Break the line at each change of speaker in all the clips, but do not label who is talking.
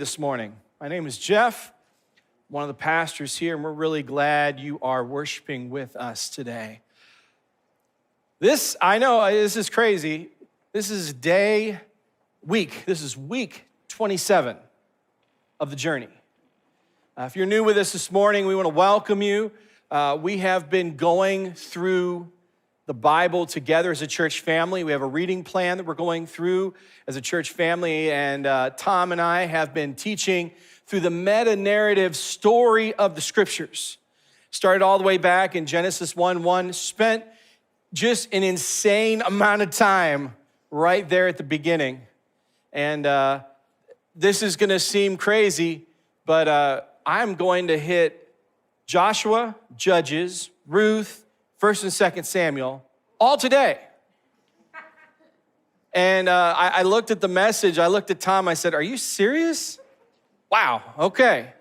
This morning. My name is Jeff, one of the pastors here, and we're really glad you are worshiping with us today. I know this is crazy. This is week 27 of the journey. If you're new with us this morning, we want to welcome you. We have been going through the Bible together as a church family. We have a reading plan that we're going through as a church family, and Tom and I have been teaching through the meta-narrative story of the scriptures. Started all the way back in Genesis 1:1, spent just an insane amount of time right there at the beginning. And this is gonna seem crazy, but I'm going to hit Joshua, Judges, Ruth, 1st and 2nd Samuel, all today. And I looked at the message, I looked at Tom, I said, "Are you serious?" Wow, okay.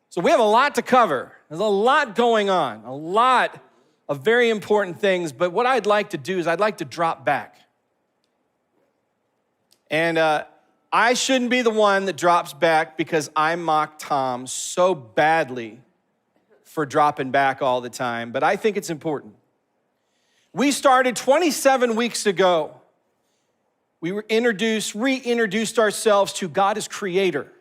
So we have a lot to cover. There's a lot going on, a lot of very important things, but what I'd like to do is I'd like to drop back. And I shouldn't be the one that drops back because I mock Tom so badly for dropping back all the time, but I think it's important. We started 27 weeks ago. We were reintroduced ourselves to God as creator,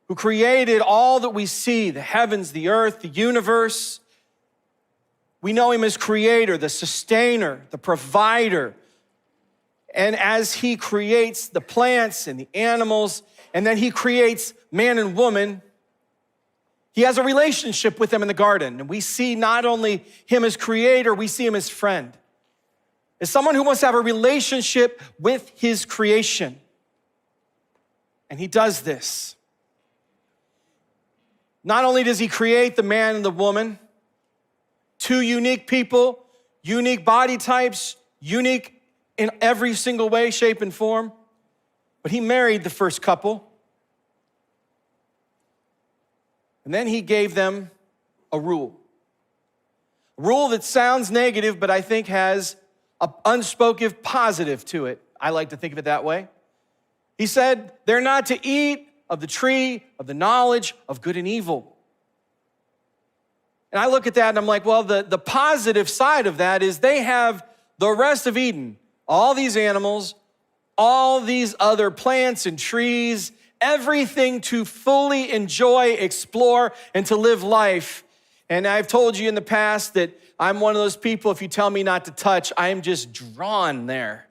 who created all that we see, the heavens, the earth, the universe. We know him as creator, the sustainer, the provider. And as he creates the plants and the animals, and then he creates man and woman, he has a relationship with them in the garden. And we see not only him as creator, we see him as friend. As someone who wants to have a relationship with his creation. And he does this. Not only does he create the man and the woman, two unique people, unique body types, unique in every single way, shape, and form, but he married the first couple. And then he gave them a rule. A rule that sounds negative, but I think has an unspoken positive to it. I like to think of it that way. He said, they're not to eat of the tree of the knowledge of good and evil. And I look at that and I'm like, well, the positive side of that is they have the rest of Eden, all these animals, all these other plants and trees, everything to fully enjoy, explore, and to live life. And I've told you in the past that I'm one of those people, if you tell me not to touch, I am just drawn there.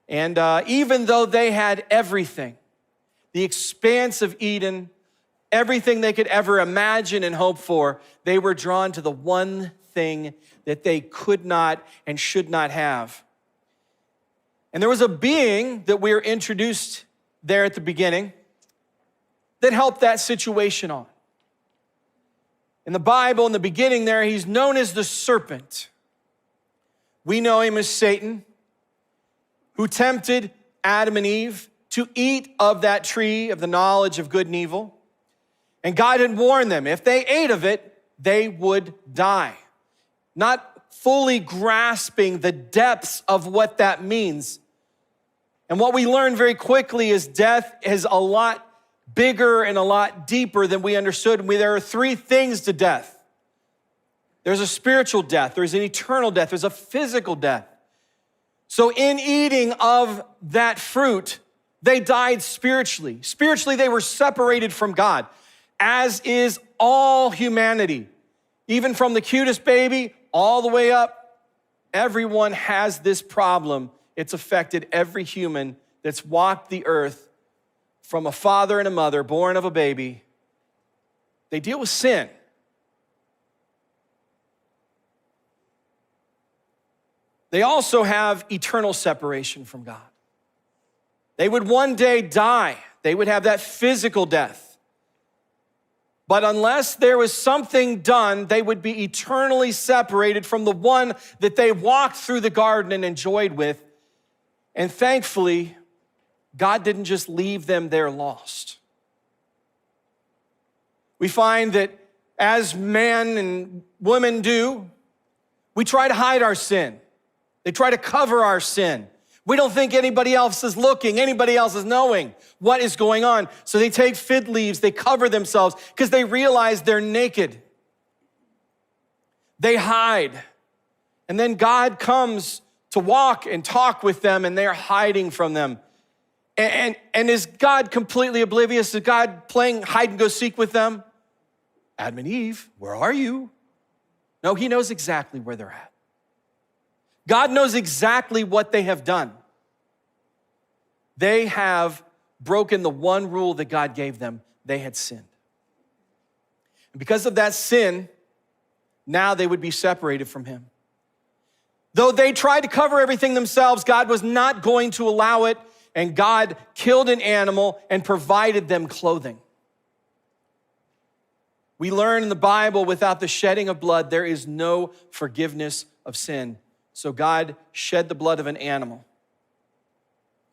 And even though they had everything, the expanse of Eden, everything they could ever imagine and hope for, they were drawn to the one thing that they could not and should not have. And there was a being that we were introduced there at the beginning that helped that situation on. In the Bible, in the beginning there, he's known as the serpent. We know him as Satan, who tempted Adam and Eve to eat of that tree of the knowledge of good and evil. And God had warned them, if they ate of it, they would die. Not fully grasping the depths of what that means. And what we learned very quickly is death is a lot bigger and a lot deeper than we understood. There are three things to death. There's a spiritual death, there's an eternal death, there's a physical death. So in eating of that fruit, they died spiritually. Spiritually, they were separated from God, as is all humanity. Even from the cutest baby all the way up, everyone has this problem. It's affected every human that's walked the earth from a father and a mother, born of a baby. They deal with sin. They also have eternal separation from God. They would one day die. They would have that physical death. But unless there was something done, they would be eternally separated from the one that they walked through the garden and enjoyed with. And thankfully, God didn't just leave them there lost. We find that as men and women do, we try to hide our sin. They try to cover our sin. We don't think anybody else is looking, anybody else is knowing what is going on. So they take fig leaves, they cover themselves because they realize they're naked. They hide. And then God comes to walk and talk with them, and they're hiding from them. And is God completely oblivious? Is God playing hide and go seek with them? Adam and Eve, where are you? No, he knows exactly where they're at. God knows exactly what they have done. They have broken the one rule that God gave them. They had sinned. And because of that sin, now they would be separated from him. Though they tried to cover everything themselves, God was not going to allow it, and God killed an animal and provided them clothing. We learn in the Bible, without the shedding of blood, there is no forgiveness of sin. So God shed the blood of an animal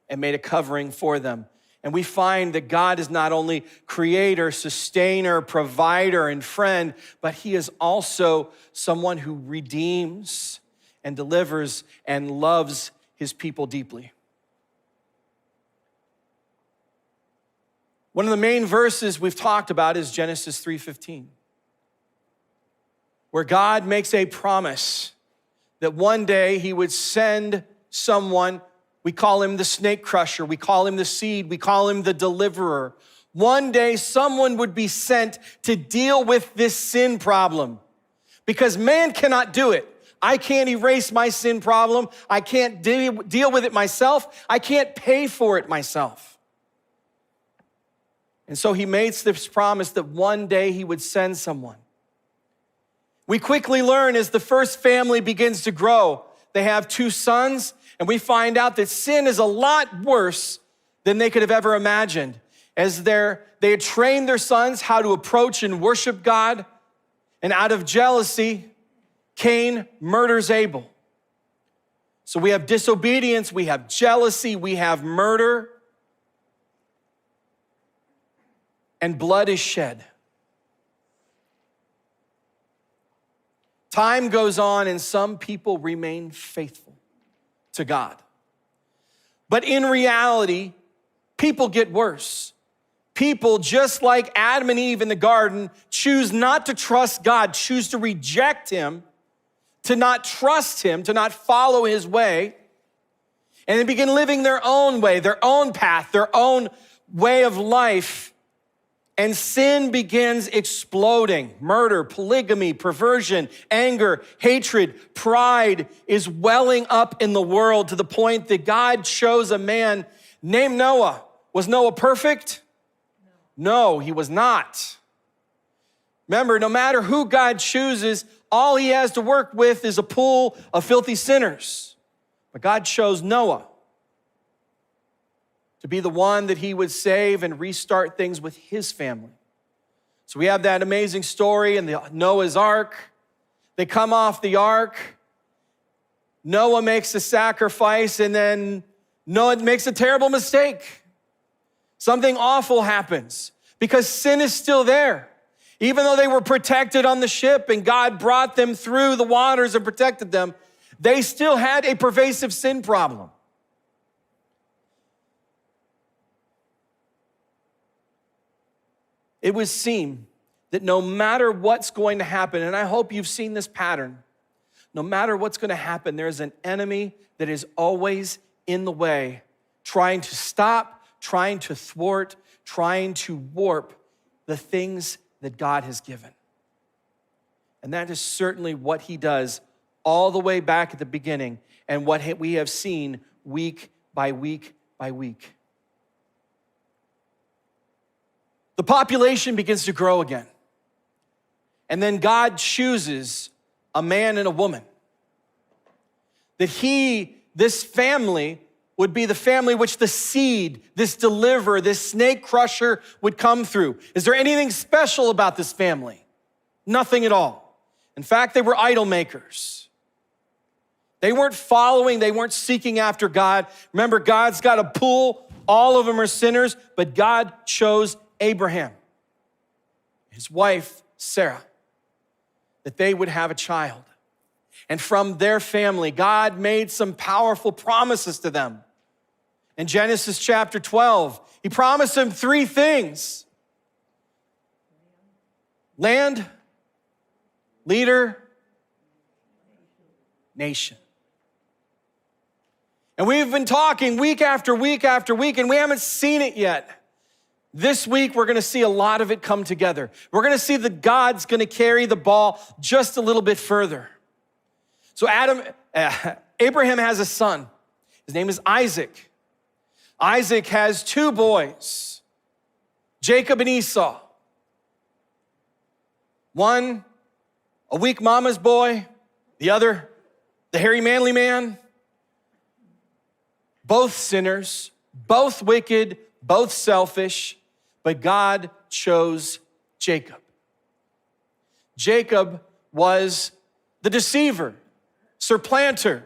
and made a covering for them. And we find that God is not only creator, sustainer, provider, and friend, but he is also someone who redeems and delivers and loves his people deeply. One of the main verses we've talked about is Genesis 3:15, where God makes a promise that one day he would send someone. We call him the snake crusher. We call him the seed. We call him the deliverer. One day someone would be sent to deal with this sin problem because man cannot do it. I can't erase my sin problem. I can't deal with it myself. I can't pay for it myself. And so he makes this promise that one day he would send someone. We quickly learn as the first family begins to grow, they have 2 sons, and we find out that sin is a lot worse than they could have ever imagined. As they had trained their sons how to approach and worship God, and out of jealousy, Cain murders Abel. So we have disobedience, we have jealousy, we have murder, and blood is shed. Time goes on and some people remain faithful to God. But in reality, people get worse. People, just like Adam and Eve in the garden, choose not to trust God, choose to reject him, to not trust him, to not follow his way, and they begin living their own way, their own path, their own way of life. And sin begins exploding. Murder, polygamy, perversion, anger, hatred, pride is welling up in the world to the point that God chose a man named Noah. Was Noah perfect? No, he was not. Remember, no matter who God chooses, all he has to work with is a pool of filthy sinners. But God chose Noah to be the one that he would save and restart things with his family. So we have that amazing story in the Noah's Ark. They come off the ark. Noah makes a sacrifice, and then Noah makes a terrible mistake. Something awful happens because sin is still there. Even though they were protected on the ship and God brought them through the waters and protected them, they still had a pervasive sin problem. It would seem that no matter what's going to happen, and I hope you've seen this pattern, no matter what's going to happen, there's an enemy that is always in the way, trying to stop, trying to thwart, trying to warp the things that God has given. And that is certainly what he does all the way back at the beginning and what we have seen week by week by week. The population begins to grow again. And then God chooses a man and a woman. That this family, would be the family which the seed, this deliverer, this snake crusher would come through. Is there anything special about this family? Nothing at all. In fact, they were idol makers. They weren't following, they weren't seeking after God. Remember, God's got a pool. All of them are sinners, but God chose Abraham, his wife, Sarah, that they would have a child. And from their family, God made some powerful promises to them. In Genesis chapter 12, he promised them 3 things: land, leader, nation. And we've been talking week after week after week, and we haven't seen it yet. This week, we're gonna see a lot of it come together. We're gonna see that God's gonna carry the ball just a little bit further. So Abraham has a son. His name is Isaac. Isaac has 2 boys, Jacob and Esau. One, a weak mama's boy. The other, the hairy manly man. Both sinners, both wicked, both selfish, but God chose Jacob. Jacob was the deceiver, supplanter.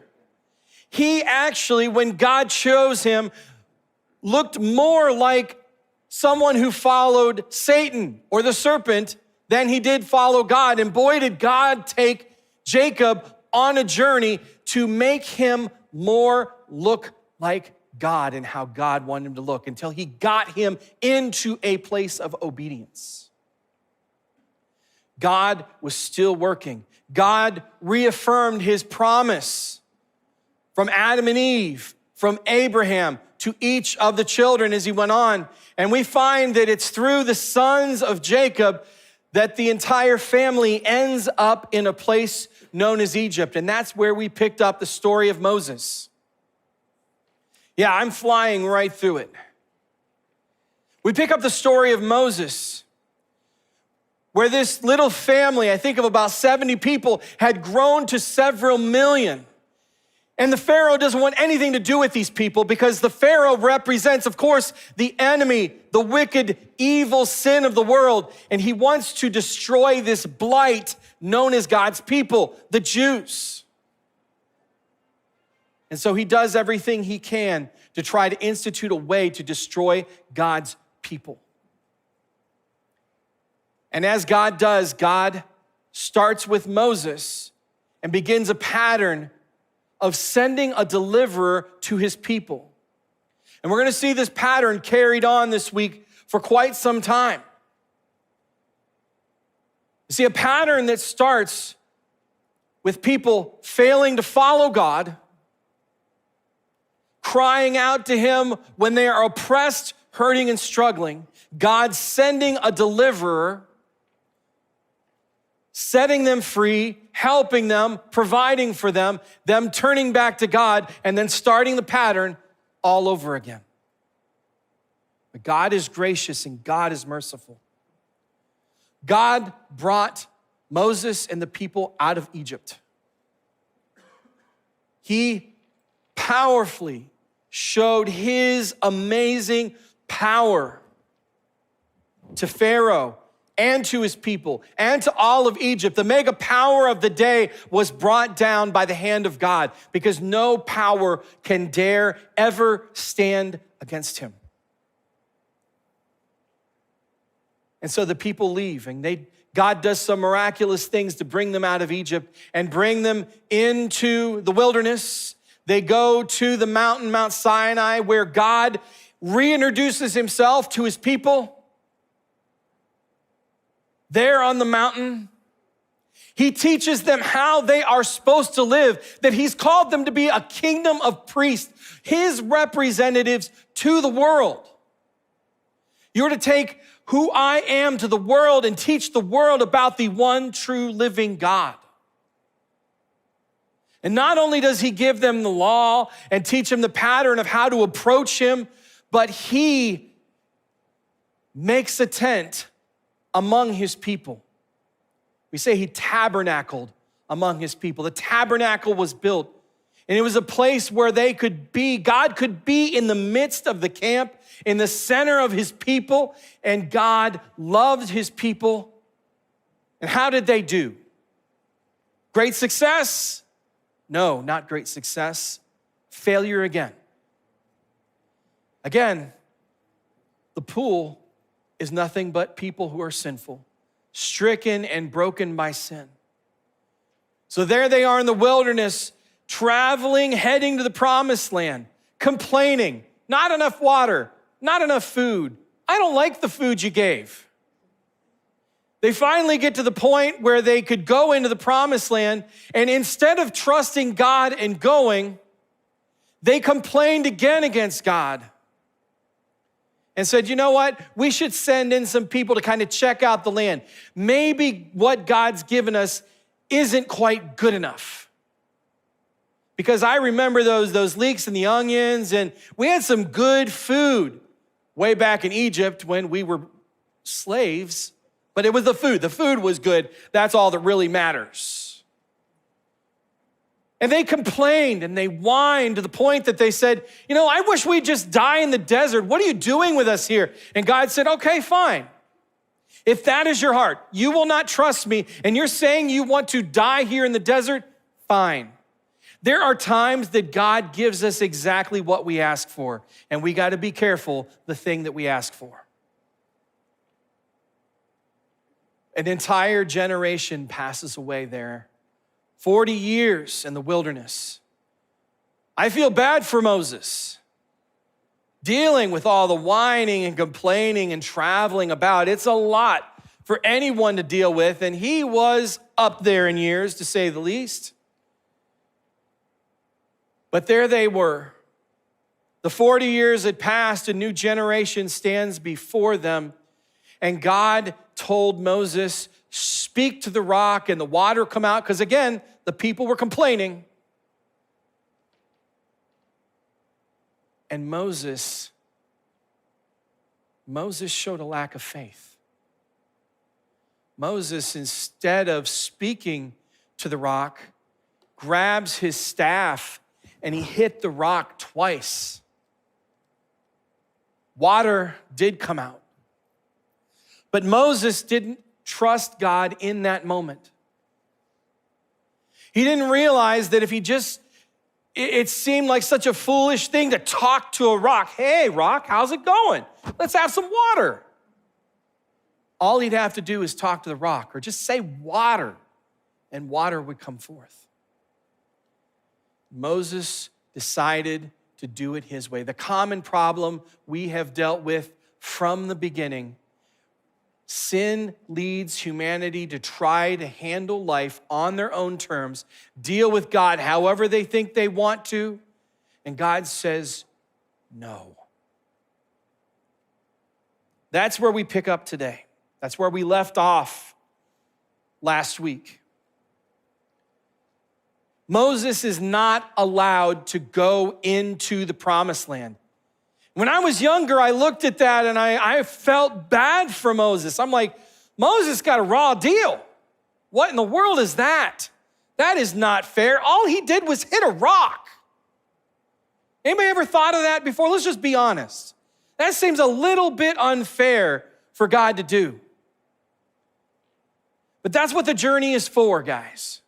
He actually, when God chose him, looked more like someone who followed Satan or the serpent than he did follow God. And boy, did God take Jacob on a journey to make him more look like God and how God wanted him to look, until he got him into a place of obedience. God was still working. God reaffirmed his promise from Adam and Eve, from Abraham to each of the children as he went on. And we find that it's through the sons of Jacob that the entire family ends up in a place known as Egypt. And that's where we picked up the story of Moses. Yeah, I'm flying right through it. We pick up the story of Moses, where this little family, I think of about 70 people, had grown to several million. And the Pharaoh doesn't want anything to do with these people, because the Pharaoh represents, of course, the enemy, the wicked, evil sin of the world. And he wants to destroy this blight known as God's people, the Jews. And so he does everything he can to try to institute a way to destroy God's people. And as God does, God starts with Moses and begins a pattern of sending a deliverer to his people. And we're gonna see this pattern carried on this week for quite some time. You see, a pattern that starts with people failing to follow God, crying out to him when they are oppressed, hurting, and struggling. God sending a deliverer, setting them free, helping them, providing for them turning back to God, and then starting the pattern all over again. But God is gracious and God is merciful. God brought Moses and the people out of Egypt. He powerfully showed his amazing power to Pharaoh and to his people and to all of Egypt. The mega power of the day was brought down by the hand of God, because no power can dare ever stand against him. And so the people leave, and God does some miraculous things to bring them out of Egypt and bring them into the wilderness. They go to the mountain, Mount Sinai, where God reintroduces himself to his people. There on the mountain, he teaches them how they are supposed to live, that he's called them to be a kingdom of priests, his representatives to the world. You're to take who I am to the world and teach the world about the one true living God. And not only does he give them the law and teach them the pattern of how to approach him, but he makes a tent among his people. We say he tabernacled among his people. The tabernacle was built, and it was a place where they could be, God could be in the midst of the camp, in the center of his people, and God loved his people. And how did they do? Great success? No, not great success. Failure again. Again, the pool is nothing but people who are sinful, stricken and broken by sin. So there they are in the wilderness, traveling, heading to the promised land, complaining, not enough water, not enough food. I don't like the food you gave. They finally get to the point where they could go into the promised land, and instead of trusting God and going, they complained again against God and said, you know what? We should send in some people to kind of check out the land. Maybe what God's given us isn't quite good enough. Because I remember those leeks and the onions, and we had some good food way back in Egypt when we were slaves, but it was the food. The food was good. That's all that really matters. And they complained and they whined to the point that they said, you know, I wish we'd just die in the desert. What are you doing with us here? And God said, okay, fine. If that is your heart, you will not trust me, and you're saying you want to die here in the desert, fine. There are times that God gives us exactly what we ask for, and we got to be careful the thing that we ask for. An entire generation passes away there. 40 years in the wilderness. I feel bad for Moses, dealing with all the whining and complaining and traveling about. It's a lot for anyone to deal with, and he was up there in years, to say the least. But there they were. The 40 years had passed, a new generation stands before them, and God told Moses, speak to the rock and the water come out, because again, the people were complaining. And Moses showed a lack of faith. Moses, instead of speaking to the rock, grabs his staff and he hit the rock twice. Water did come out. But Moses didn't trust God in that moment. He didn't realize that if he just, it seemed like such a foolish thing to talk to a rock. Hey, rock, how's it going? Let's have some water. All he'd have to do is talk to the rock or just say water, and water would come forth. Moses decided to do it his way. The common problem we have dealt with from the beginning. Sin leads humanity to try to handle life on their own terms, deal with God however they think they want to, and God says no. That's where we pick up today. That's where we left off last week. Moses is not allowed to go into the promised land. When I was younger, I looked at that and I felt bad for Moses. I'm like, Moses got a raw deal. What in the world is that? That is not fair. All he did was hit a rock. Anybody ever thought of that before? Let's just be honest. That seems a little bit unfair for God to do. But that's what the journey is for, guys.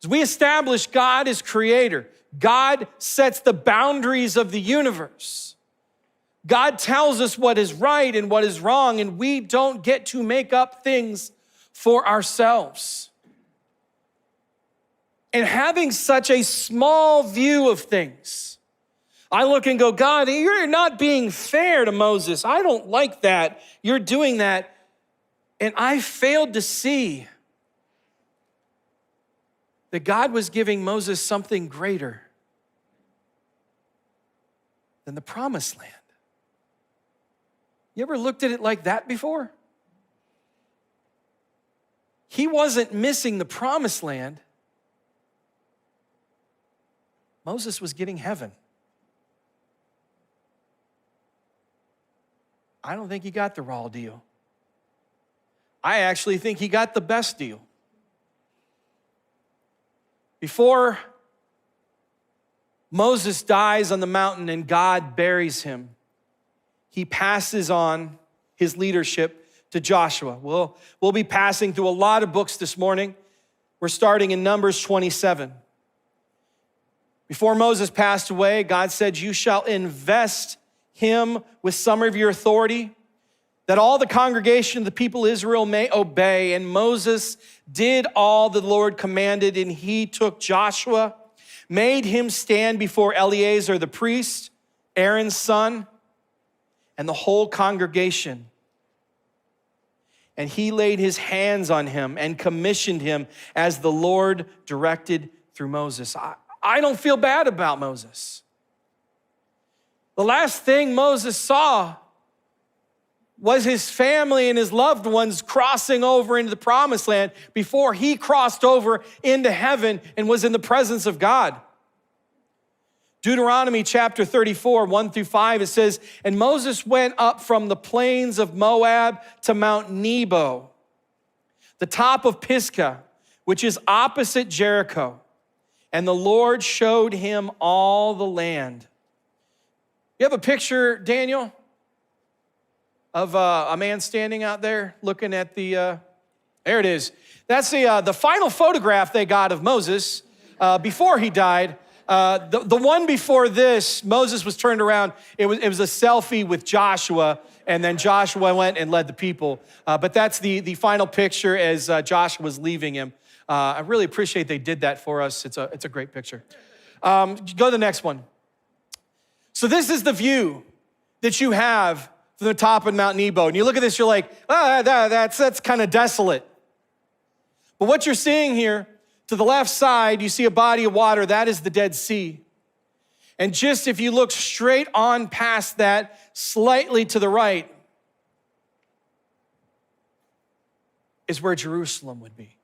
As we establish God as creator, God sets the boundaries of the universe. God tells us what is right and what is wrong, and we don't get to make up things for ourselves. And having such a small view of things, I look and go, God, you're not being fair to Moses. I don't like that. You're doing that. And I failed to see that God was giving Moses something greater than the promised land. You ever looked at it like that before? He wasn't missing the promised land. Moses was getting heaven. I don't think he got the raw deal. I actually think he got the best deal. Before Moses dies on the mountain and God buries him, he passes on his leadership to Joshua. We'll be passing through a lot of books this morning. We're starting in Numbers 27. Before Moses passed away, God said, you shall invest him with some of your authority. that all the congregation of the people of Israel may obey. And Moses did all the Lord commanded, and he took Joshua, made him stand before Eleazar the priest, Aaron's son, and the whole congregation. And he laid his hands on him and commissioned him as the Lord directed through Moses. I don't feel bad about Moses. The last thing Moses saw was his family and his loved ones crossing over into the promised land before he crossed over into heaven and was in the presence of God. Deuteronomy chapter 34, 1-5, it says, and Moses went up from the plains of Moab to Mount Nebo, the top of Pisgah, which is opposite Jericho. And the Lord showed him all the land. You have a picture, Daniel, of a man standing out there looking at there it is. That's the final photograph they got of Moses before he died. The one before this, Moses was turned around. It was a selfie with Joshua, and then Joshua went and led the people. But that's the final picture as Joshua was leaving him. I really appreciate they did that for us. It's a great picture. Go to the next one. So this is the view that you have from the top of Mount Nebo. And you look at this, you're like, that's kind of desolate. But what you're seeing here, to the left side, you see a body of water. That is the Dead Sea. And just if you look straight on past that, slightly to the right, is where Jerusalem would be.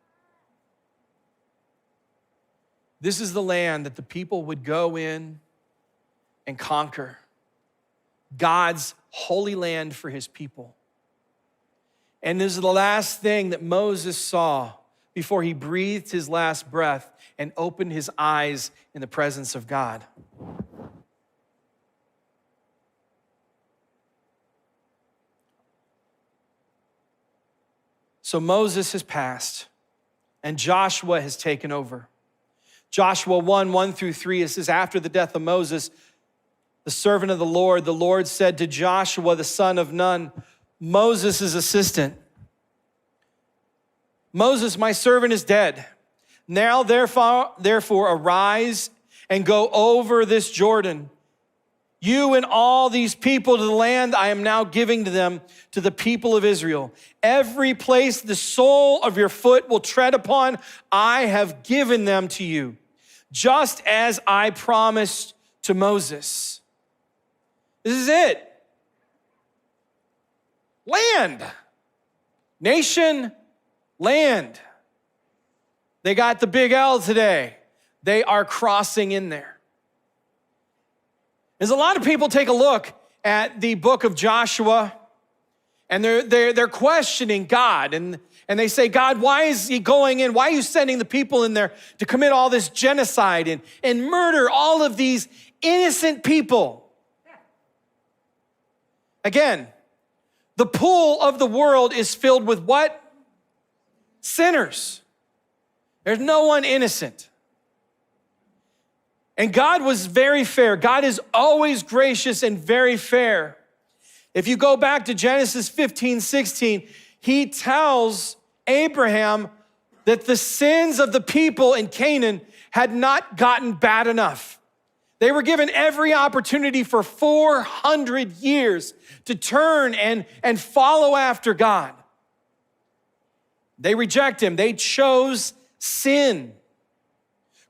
This is the land that the people would go in and conquer. God's holy land for his people. And this is the last thing that Moses saw before he breathed his last breath and opened his eyes in the presence of God. So Moses has passed and Joshua has taken over. Joshua 1:1-3, it says, after the death of Moses, the servant of the Lord said to Joshua, the son of Nun, Moses' assistant, Moses, my servant, is dead. Now, therefore, arise and go over this Jordan, you and all these people, to the land I am now giving to them, to the people of Israel. Every place the sole of your foot will tread upon, I have given them to you, just as I promised to Moses. This is it. Land. Nation, land. They got the big L today. They are crossing in there. As a lot of people take a look at the book of Joshua, and they're questioning God, and they say, God, why is he going in? Why are you sending the people in there to commit all this genocide and murder all of these innocent people? Again, the pool of the world is filled with what? Sinners. There's no one innocent. And God was very fair. God is always gracious and very fair. If you go back to Genesis 15:16, he tells Abraham that the sins of the people in Canaan had not gotten bad enough. They were given every opportunity for 400 years to turn and follow after God. They reject him. They chose sin.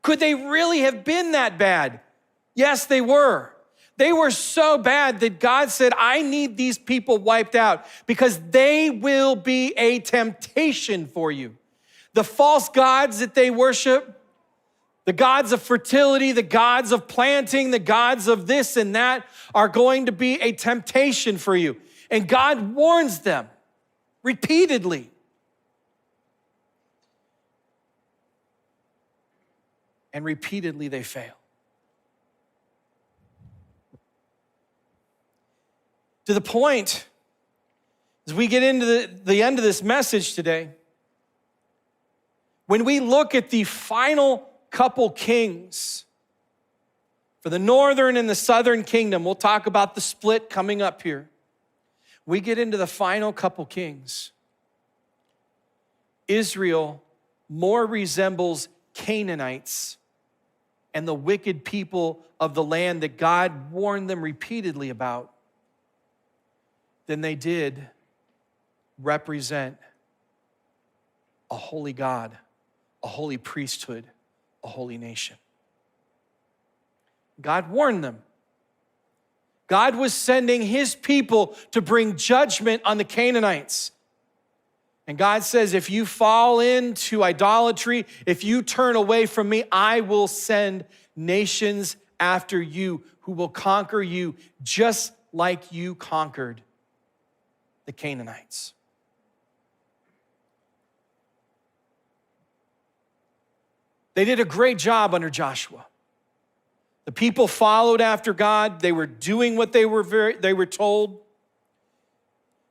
Could they really have been that bad? Yes, they were. They were so bad that God said, I need these people wiped out because they will be a temptation for you. The false gods that they worship, the gods of fertility, the gods of planting, the gods of this and that are going to be a temptation for you. And God warns them repeatedly. And repeatedly they fail. To the point, as we get into the end of this message today, when we look at the final couple kings for the northern and the southern kingdom, we'll talk about the split coming up here. we get into the final couple kings, Israel more resembles Canaanites and the wicked people of the land that God warned them repeatedly about than they did represent a holy God, a holy priesthood, a holy nation. God warned them. God was sending his people to bring judgment on the Canaanites. And God says, if you fall into idolatry, if you turn away from me, I will send nations after you who will conquer you just like you conquered the Canaanites. They did a great job under Joshua. The people followed after God. They were doing what they were told.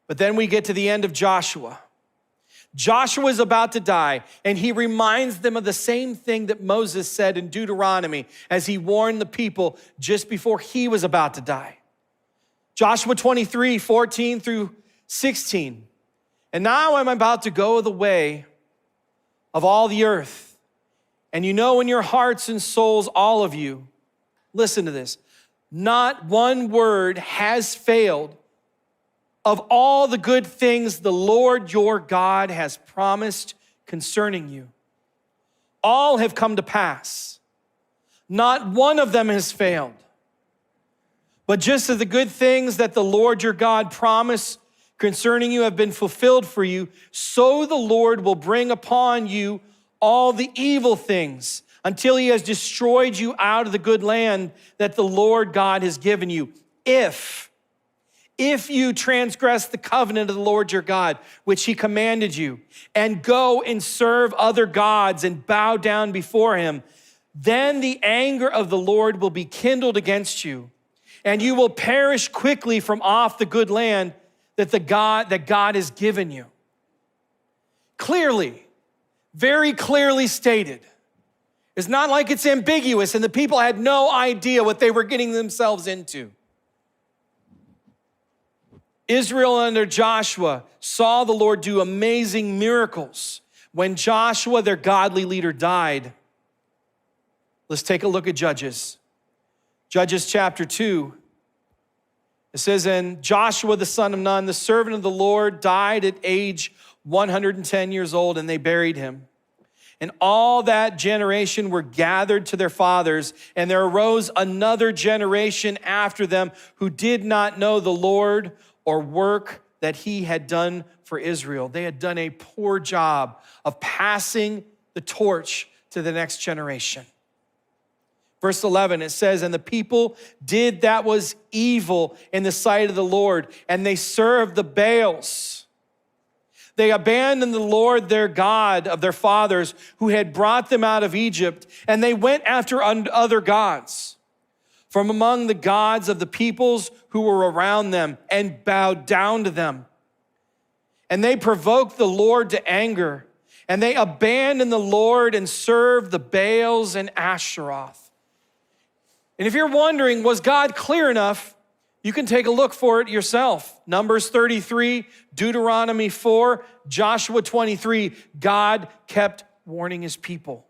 But then we get to the end of Joshua. Joshua is about to die, and he reminds them of the same thing that Moses said in Deuteronomy as he warned the people just before he was about to die. Joshua 23, 14 through 16. And now I'm about to go the way of all the earth. And you know in your hearts and souls, all of you, listen to this, not one word has failed of all the good things the Lord your God has promised concerning you. All have come to pass. Not one of them has failed. But just as the good things that the Lord your God promised concerning you have been fulfilled for you, so the Lord will bring upon you all the evil things until he has destroyed you out of the good land that the Lord God has given you. If you transgress the covenant of the Lord your God, which he commanded you, and go and serve other gods and bow down before him, then the anger of the Lord will be kindled against you, and you will perish quickly from off the good land that God has given you. Clearly, very clearly stated. It's not like it's ambiguous and the people had no idea what they were getting themselves into. Israel under Joshua saw the Lord do amazing miracles when Joshua, their godly leader, died. Let's take a look at Judges. Judges chapter 2. It says, and Joshua the son of Nun, the servant of the Lord, died at age 110 years old, and they buried him. And all that generation were gathered to their fathers, and there arose another generation after them who did not know the Lord or work that he had done for Israel. They had done a poor job of passing the torch to the next generation. Verse 11, it says, and the people did that was evil in the sight of the Lord, and they served the Baals. They abandoned the Lord their God of their fathers who had brought them out of Egypt, and they went after other gods from among the gods of the peoples who were around them and bowed down to them. And they provoked the Lord to anger, and they abandoned the Lord and served the Baals and Asheroth. And if you're wondering, was God clear enough? You can take a look for it yourself. Numbers 33, Deuteronomy 4, Joshua 23. God kept warning his people.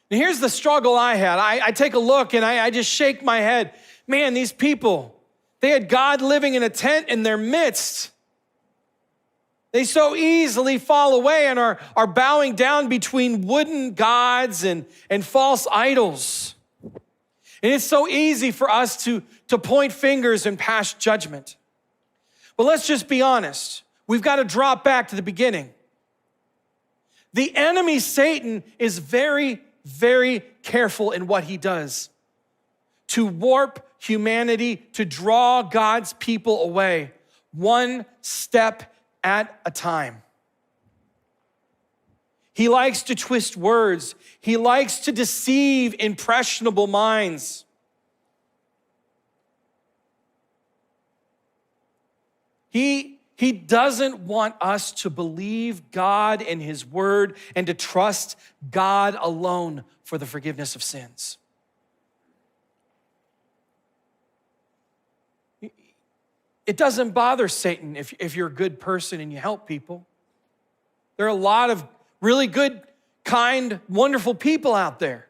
And here's the struggle I had. I take a look and I just shake my head. Man, these people, they had God living in a tent in their midst. They so easily fall away and are bowing down between wooden gods and false idols. And it's so easy for us to point fingers and pass judgment. But let's just be honest. We've got to drop back to the beginning. The enemy, Satan, is very, very careful in what he does to warp humanity, to draw God's people away, one step at a time. He likes to twist words. He likes to deceive impressionable minds. He doesn't want us to believe God and his word and to trust God alone for the forgiveness of sins. It doesn't bother Satan if you're a good person and you help people. There are a lot of really good, kind, wonderful people out there.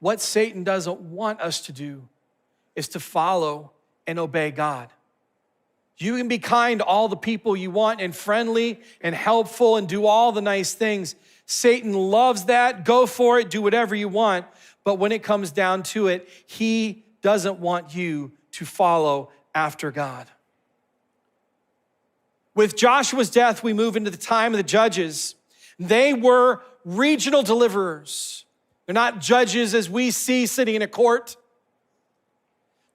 What Satan doesn't want us to do is to follow and obey God. You can be kind to all the people you want and friendly and helpful and do all the nice things. Satan loves that. Go for it. Do whatever you want. But when it comes down to it, he doesn't want you to follow after God. With Joshua's death, we move into the time of the judges. They were regional deliverers. They're not judges as we see sitting in a court.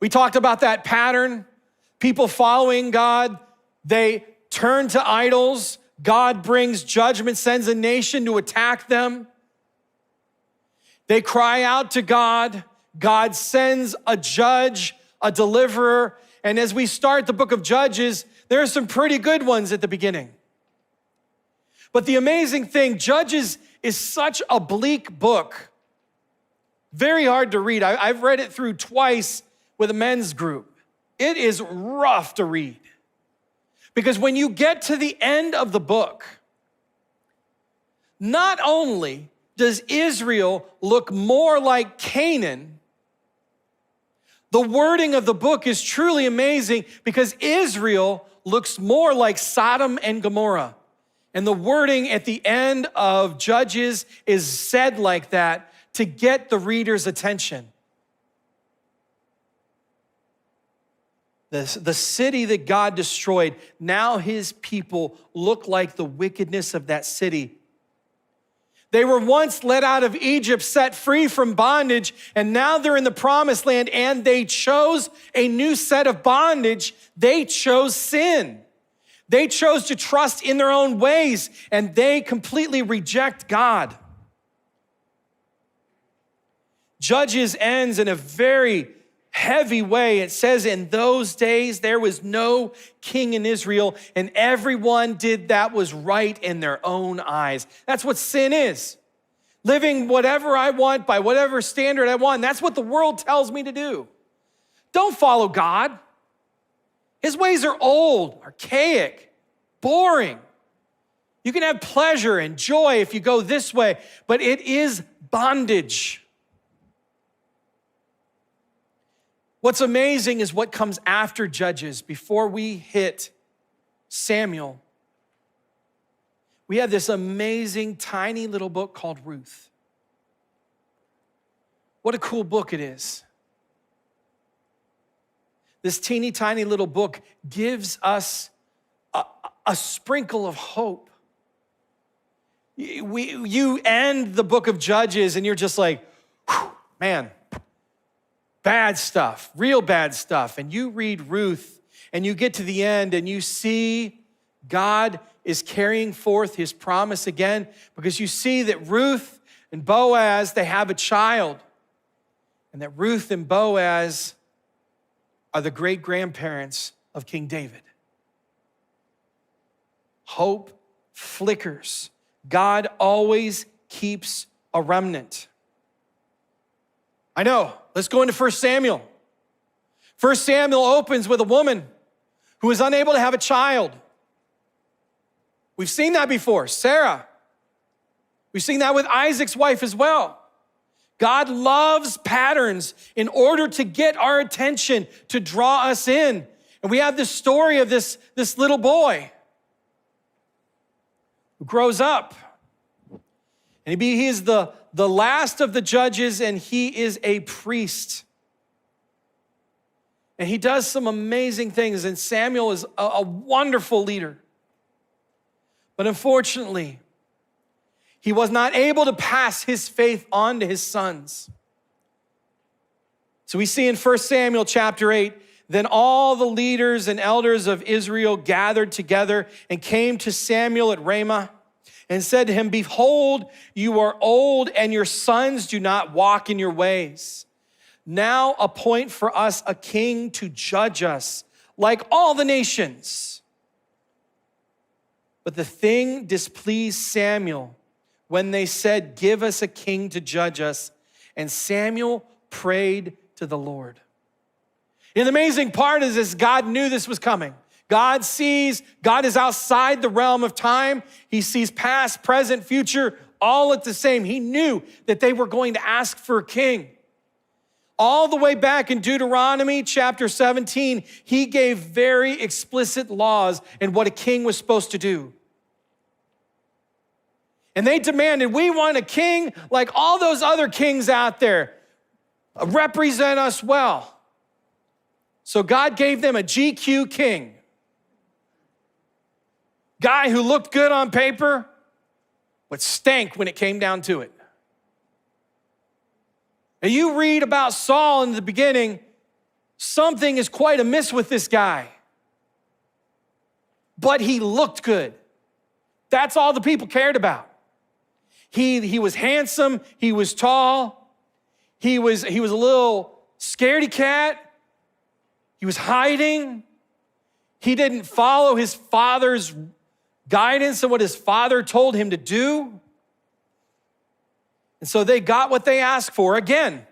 We talked about that pattern. People following God, they turn to idols. God brings judgment, sends a nation to attack them. They cry out to God. God sends a judge, a deliverer. And as we start the book of Judges, there are some pretty good ones at the beginning. But the amazing thing, Judges is such a bleak book. Very hard to read. I've read it through twice with a men's group. It is rough to read. Because when you get to the end of the book, not only does Israel look more like Canaan, the wording of the book is truly amazing because Israel looks more like Sodom and Gomorrah. And the wording at the end of Judges is said like that to get the reader's attention. The city that God destroyed, now his people look like the wickedness of that city. They were once led out of Egypt, set free from bondage, and now they're in the promised land, and they chose a new set of bondage. They chose sin. They chose to trust in their own ways, and they completely reject God. Judges ends in a very heavy way. It says, in those days there was no king in Israel, and everyone did that was right in their own eyes. That's what sin is. Living whatever I want by whatever standard I want. That's what the world tells me to do. Don't follow God. His ways are old, archaic, boring. You can have pleasure and joy if you go this way, but it is bondage. What's amazing is what comes after Judges. Before we hit Samuel, we have this amazing tiny little book called Ruth. What a cool book it is. This teeny tiny little book gives us a sprinkle of hope. You end the book of Judges and you're just like, man, bad stuff, real bad stuff. And you read Ruth and you get to the end and you see God is carrying forth his promise again, because you see that Ruth and Boaz, they have a child, and that Ruth and Boaz are the great-grandparents of King David. Hope flickers. God always keeps a remnant. I know. Let's go into 1 Samuel. 1 Samuel opens with a woman who is unable to have a child. We've seen that before, Sarah. We've seen that with Isaac's wife as well. God loves patterns in order to get our attention, to draw us in. And we have this story of this little boy who grows up. And he is the last of the judges, and he is a priest. And he does some amazing things, and Samuel is a wonderful leader. But unfortunately, he was not able to pass his faith on to his sons. So we see in 1 Samuel chapter 8, then all the leaders and elders of Israel gathered together and came to Samuel at Ramah and said to him, behold, you are old and your sons do not walk in your ways. Now appoint for us a king to judge us like all the nations. But the thing displeased Samuel when they said, give us a king to judge us. And Samuel prayed to the Lord. And the amazing part is this: God knew this was coming. God is outside the realm of time. He sees past, present, future, all at the same. He knew that they were going to ask for a king. All the way back in Deuteronomy chapter 17, he gave very explicit laws and what a king was supposed to do. And they demanded, we want a king like all those other kings out there. Represent us well. So God gave them a GQ king. Guy who looked good on paper, but stank when it came down to it. And you read about Saul in the beginning, something is quite amiss with this guy. But he looked good. That's all the people cared about. He was handsome, he was tall, he was a little scaredy cat, he was hiding, he didn't follow his father's guidance and what his father told him to do. And so they got what they asked for. Again,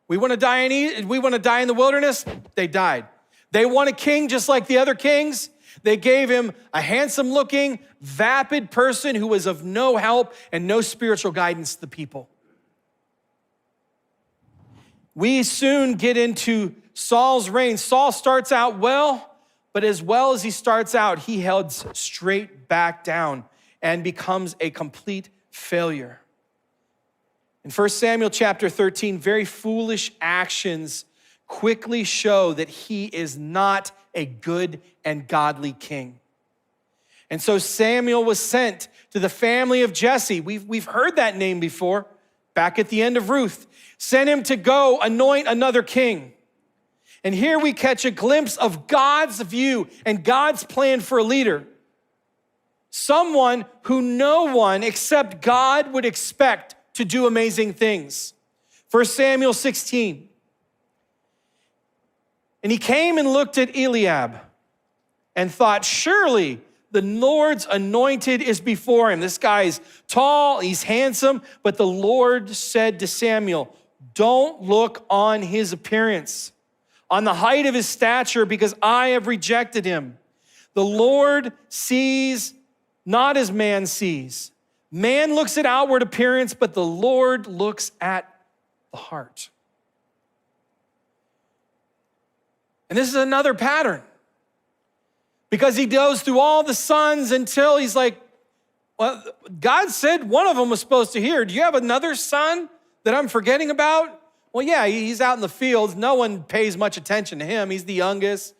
we want to die in the wilderness. They died. They want a king just like the other kings. They gave him a handsome-looking, vapid person who was of no help and no spiritual guidance to the people. We soon get into Saul's reign. Saul starts out well, but as well as he starts out, he heads straight back down and becomes a complete failure. In 1 Samuel chapter 13, very foolish actions quickly show that he is not a good and godly king. And so Samuel was sent to the family of Jesse. We've heard that name before, back at the end of Ruth. Sent him to go anoint another king. And here we catch a glimpse of God's view and God's plan for a leader. Someone who no one except God would expect to do amazing things. 1 Samuel 16. And he came and looked at Eliab and thought, surely the Lord's anointed is before him. This guy's tall, he's handsome, but the Lord said to Samuel, don't look on his appearance, on the height of his stature, because I have rejected him. The Lord sees not as man sees. Man looks at outward appearance, but the Lord looks at the heart. And this is another pattern, because he goes through all the sons until he's like, well, God said one of them was supposed to hear. Do you have another son that I'm forgetting about? Well, yeah, he's out in the fields. No one pays much attention to him. He's the youngest.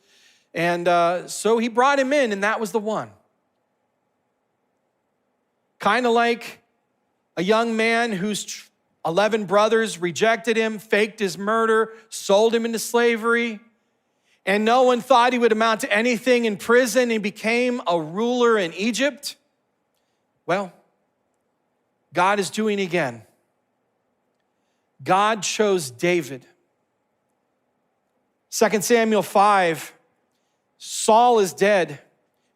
And so he brought him in, and that was the one. Kind of like a young man whose 11 brothers rejected him, faked his murder, sold him into slavery, and no one thought he would amount to anything in prison. He became a ruler in Egypt. Well, God is doing it again. God chose David. 2 Samuel 5, Saul is dead.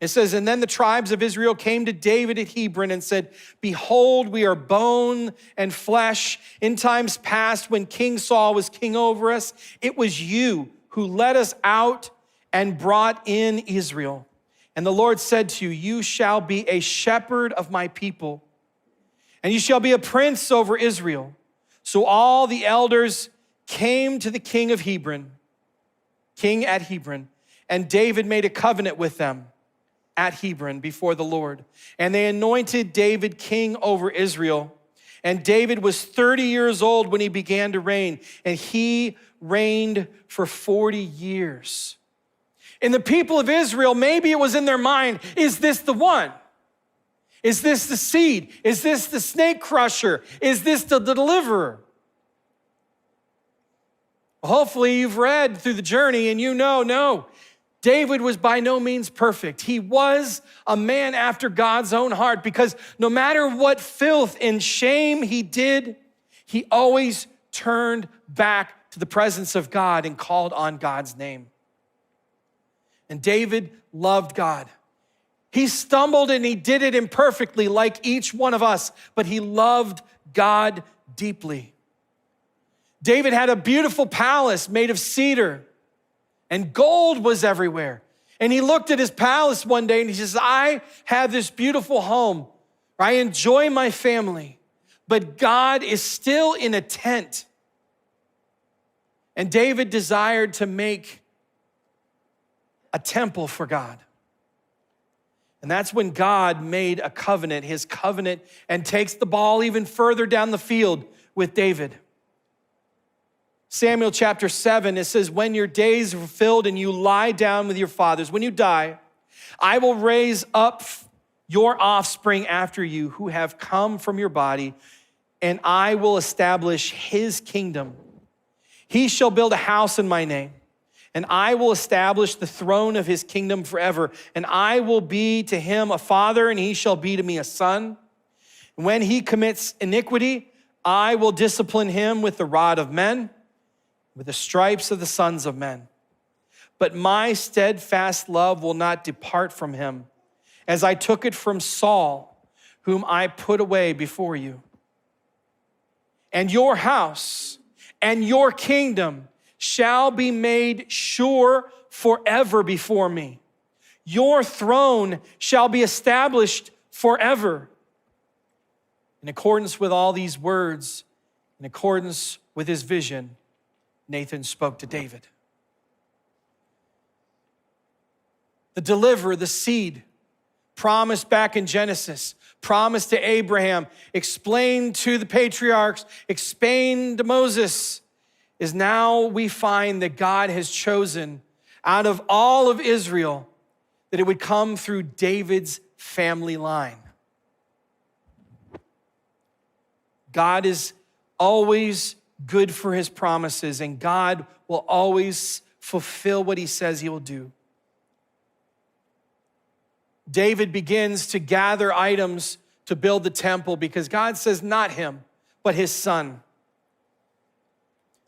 It says, and then the tribes of Israel came to David at Hebron and said, behold, we are bone and flesh. In times past, when King Saul was king over us, it was you who led us out and brought in Israel. And the Lord said to you, you shall be a shepherd of my people, and you shall be a prince over Israel. So all the elders came to the king at Hebron, and David made a covenant with them at Hebron before the Lord. And they anointed David king over Israel. And David was 30 years old when he began to reign, and he reigned for 40 years. And the people of Israel, maybe it was in their mind, is this the one? Is this the seed? Is this the snake crusher? Is this the deliverer? Hopefully you've read through the journey and you know, no, David was by no means perfect. He was a man after God's own heart, because no matter what filth and shame he did, he always turned back to the presence of God and called on God's name. And David loved God. He stumbled and he did it imperfectly like each one of us, but he loved God deeply. David had a beautiful palace made of cedar, and gold was everywhere. And he looked at his palace one day and he says, I have this beautiful home. I enjoy my family, but God is still in a tent. And David desired to make a temple for God. And that's when God made a covenant, his covenant, and takes the ball even further down the field with David. Samuel chapter 7, it says, when your days are fulfilled and you lie down with your fathers, when you die, I will raise up your offspring after you who have come from your body, and I will establish his kingdom. He shall build a house in my name, and I will establish the throne of his kingdom forever. And I will be to him a father, and he shall be to me a son. When he commits iniquity, I will discipline him with the rod of men, with the stripes of the sons of men. But my steadfast love will not depart from him, as I took it from Saul, whom I put away before you. And your house and your kingdom shall be made sure forever before me. Your throne shall be established forever. In accordance with all these words, in accordance with his vision, Nathan spoke to David. The deliverer, the seed, promised back in Genesis, promised to Abraham, explained to the patriarchs, explained to Moses, is now we find that God has chosen out of all of Israel that it would come through David's family line. God is always good for his promises, and God will always fulfill what he says he will do. David begins to gather items to build the temple because God says not him, but his son.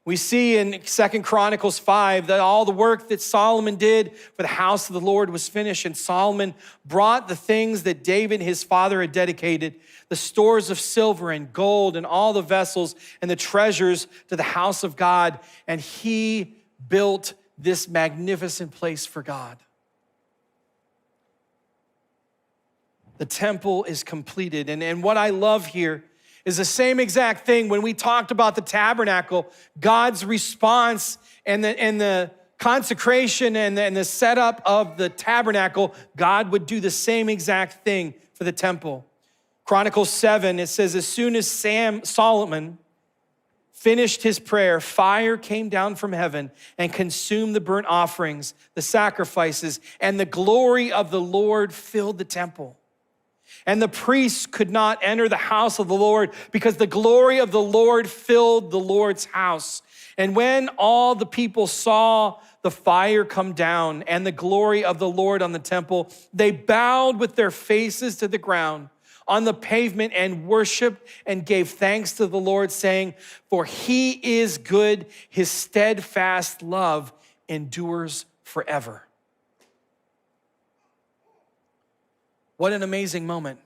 We see in 2 Chronicles 5 that all the work that Solomon did for the house of the Lord was finished, and Solomon brought the things that David, his father, had dedicated, the stores of silver and gold and all the vessels and the treasures to the house of God, and he built this magnificent place for God. The temple is completed, and what I love here is the same exact thing when we talked about the tabernacle, God's response and the consecration and the setup of the tabernacle, God would do the same exact thing for the temple. Chronicles 7, it says, as soon as Solomon finished his prayer, fire came down from heaven and consumed the burnt offerings, the sacrifices, and the glory of the Lord filled the temple. And the priests could not enter the house of the Lord because the glory of the Lord filled the Lord's house. And when all the people saw the fire come down and the glory of the Lord on the temple, they bowed with their faces to the ground on the pavement and worshiped and gave thanks to the Lord, saying, for he is good, his steadfast love endures forever. What an amazing moment.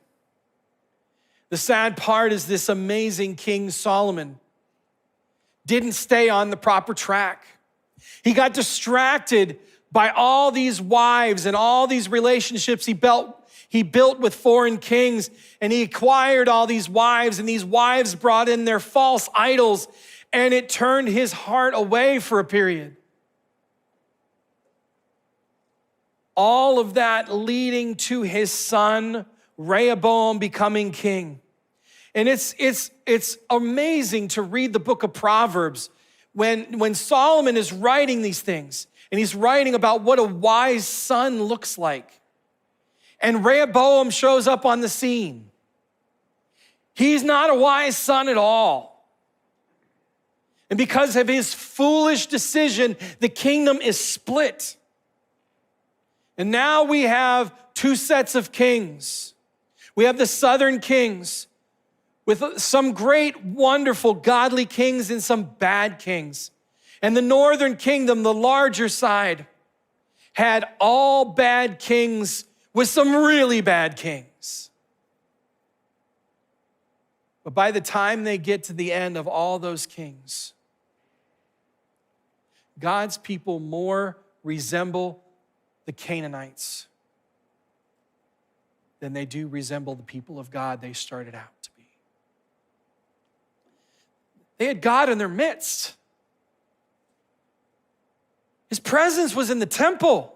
The sad part is this amazing King Solomon didn't stay on the proper track. He got distracted by all these wives and all these relationships he built with foreign kings, and he acquired all these wives, and these wives brought in their false idols, and it turned his heart away for a period. All of that leading to his son, Rehoboam, becoming king. And it's amazing to read the book of Proverbs when Solomon is writing these things, and he's writing about what a wise son looks like. And Rehoboam shows up on the scene. He's not a wise son at all. And because of his foolish decision, the kingdom is split. And now we have two sets of kings. We have the southern kings with some great, wonderful, godly kings and some bad kings. And the northern kingdom, the larger side, had all bad kings with some really bad kings. But by the time they get to the end of all those kings, God's people more resemble the Canaanites than they do resemble the people of God they started out to be. They had God in their midst. His presence was in the temple.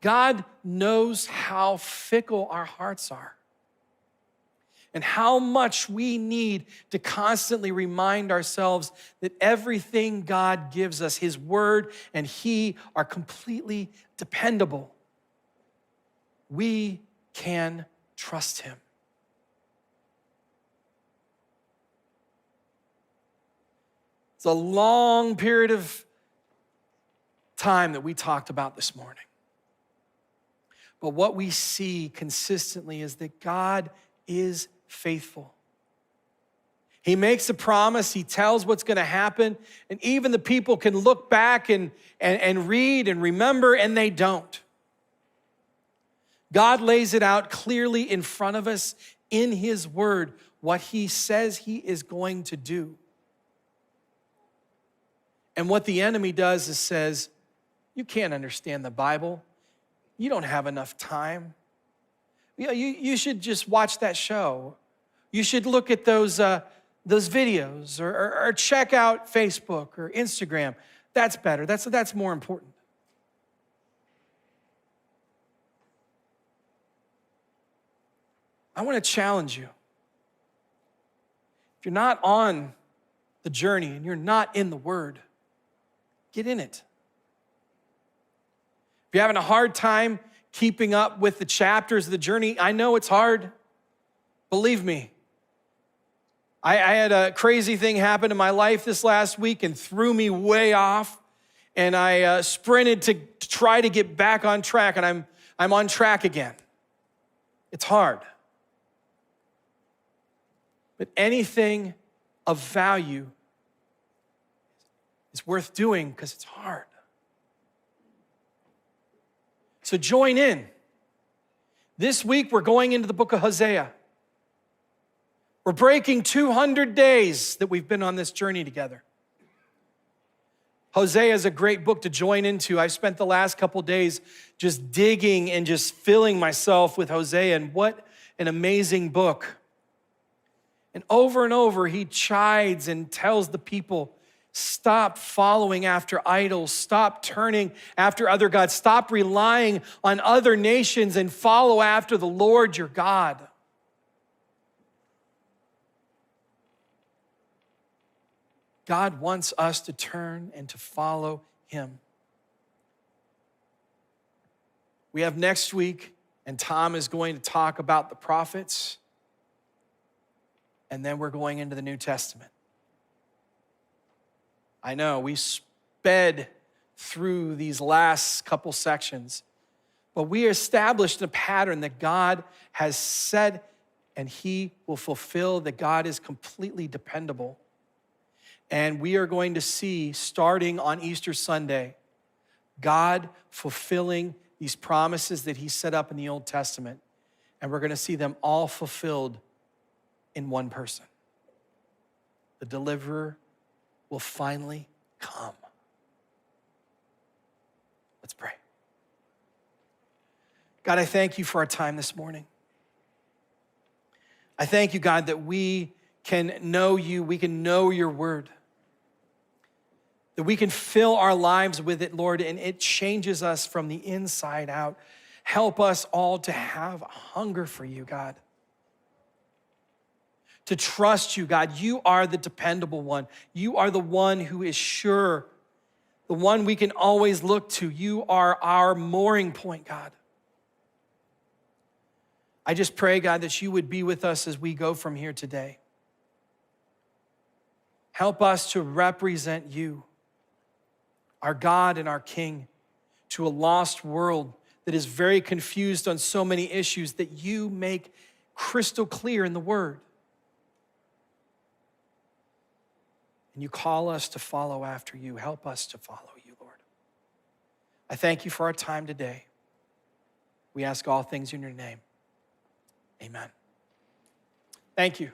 God knows how fickle our hearts are and how much we need to constantly remind ourselves that everything God gives us, His word and He, are completely dependable. We can trust Him. It's a long period of time that we talked about this morning. But what we see consistently is that God is faithful. He makes a promise, He tells what's going to happen, and even the people can look back and read and remember, and they don't. God lays it out clearly in front of us in His word, what He says He is going to do. And what the enemy does is says, you can't understand the Bible. You don't have enough time. You should just watch that show. You should look at those videos or check out Facebook or Instagram. That's better. That's more important. I want to challenge you. If you're not on the journey and you're not in the Word, get in it. If you're having a hard time keeping up with the chapters of the journey, I know it's hard. Believe me. I had a crazy thing happen in my life this last week and threw me way off. And I sprinted to try to get back on track, and I'm on track again. It's hard. But anything of value is worth doing because it's hard. So join in. This week, we're going into the book of Hosea. We're breaking 200 days that we've been on this journey together. Hosea is a great book to join into. I've spent the last couple days just digging and just filling myself with Hosea, and what an amazing book. And over, he chides and tells the people, stop following after idols. Stop turning after other gods. Stop relying on other nations and follow after the Lord your God. God wants us to turn and to follow Him. We have next week, and Tom is going to talk about the prophets, and then we're going into the New Testament. I know we sped through these last couple sections, but we established a pattern that God has said and He will fulfill, that God is completely dependable. And we are going to see, starting on Easter Sunday, God fulfilling these promises that He set up in the Old Testament. And we're going to see them all fulfilled in one person. The deliverer will finally come. Let's pray. God, I thank You for our time this morning. I thank You, God, that we can know You, we can know Your word, that we can fill our lives with it, Lord, and it changes us from the inside out. Help us all to have a hunger for You, God. To trust You, God. You are the dependable one. You are the one who is sure, the one we can always look to. You are our mooring point, God. I just pray, God, that You would be with us as we go from here today. Help us to represent You, our God and our King, to a lost world that is very confused on so many issues that You make crystal clear in the Word. And You call us to follow after You. Help us to follow You, Lord. I thank You for our time today. We ask all things in Your name. Amen. Thank you.